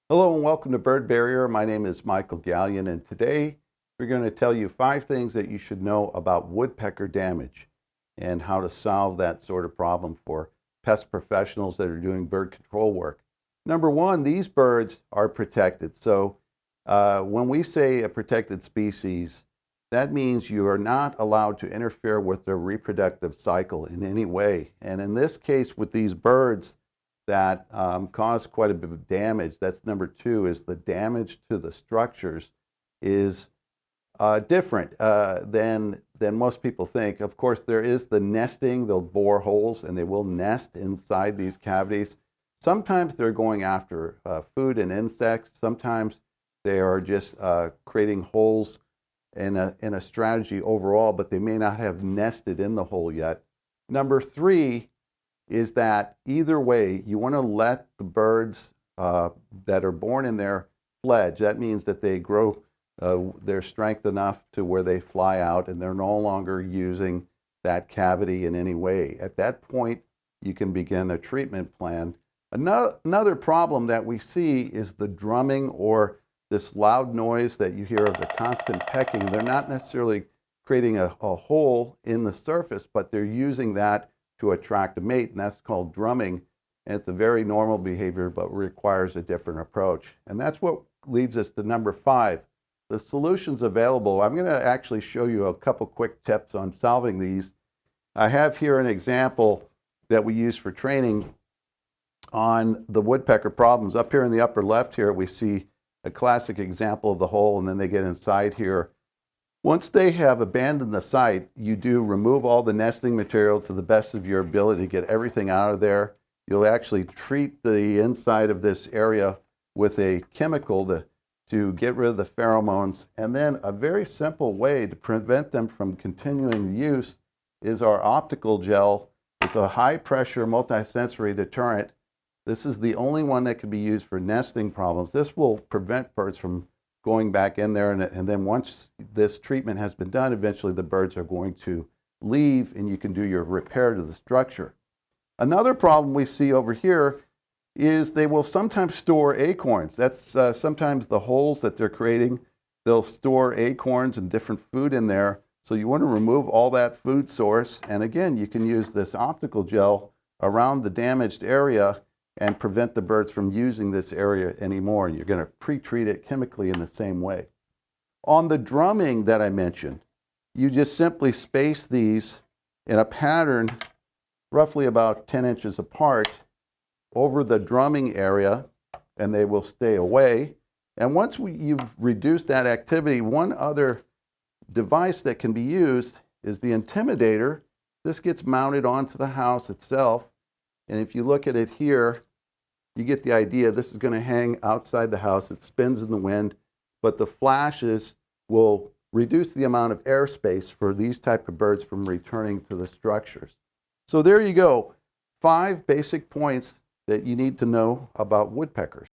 Hello and welcome to Bird Barrier. My name is Michael Gallion, and today we're going to tell you 5 things that you should know about woodpecker damage and how to solve that sort of problem for pest professionals that are doing bird control work. Number 1, these birds are protected. So when we say a protected species, that means you are not allowed to interfere with their reproductive cycle in any way. And in this case with these birds, that cause quite a bit of damage. That's number 2, is the damage to the structures is different than most people think. Of course, there is the nesting. They'll bore holes and they will nest inside these cavities. Sometimes they're going after food and insects. Sometimes they are just creating holes in a strategy overall, but they may not have nested in the hole yet. Number 3 is that either way, you want to let the birds that are born in there fledge. That means that they grow their strength enough to where they fly out and they're no longer using that cavity in any way. At that point, you can begin a treatment plan. Another problem that we see is the drumming, or this loud noise that you hear of the constant pecking. They're not necessarily creating a hole in the surface, but they're using that to attract a mate, and that's called drumming. And it's a very normal behavior, but requires a different approach. And that's what leads us to number 5, the solutions available. I'm going to actually show you a couple quick tips on solving these. I have here an example that we use for training on the woodpecker problems. Up here in the upper left here, we see a classic example of the hole, and then they get inside here. Once they have abandoned the site, you do remove all the nesting material to the best of your ability to get everything out of there. You'll actually treat the inside of this area with a chemical to get rid of the pheromones. And then a very simple way to prevent them from continuing the use is our optical gel. It's a high pressure multisensory deterrent. This is the only one that can be used for nesting problems. This will prevent birds from going back in there, and then once this treatment has been done, eventually the birds are going to leave and you can do your repair to the structure. Another problem we see over here is they will sometimes store acorns. That's sometimes the holes that they're creating. They'll store acorns and different food in there. So you want to remove all that food source. And again, you can use this optical gel around the damaged area and prevent the birds from using this area anymore. You're going to pre-treat it chemically in the same way. On the drumming that I mentioned, you just simply space these in a pattern roughly about 10 inches apart over the drumming area, and they will stay away. And once you've reduced that activity, one other device that can be used is the intimidator. This gets mounted onto the house itself. And if you look at it here, you get the idea. This is going to hang outside the house. It spins in the wind, but the flashes will reduce the amount of airspace for these type of birds from returning to the structures. So there you go. 5 basic points that you need to know about woodpeckers.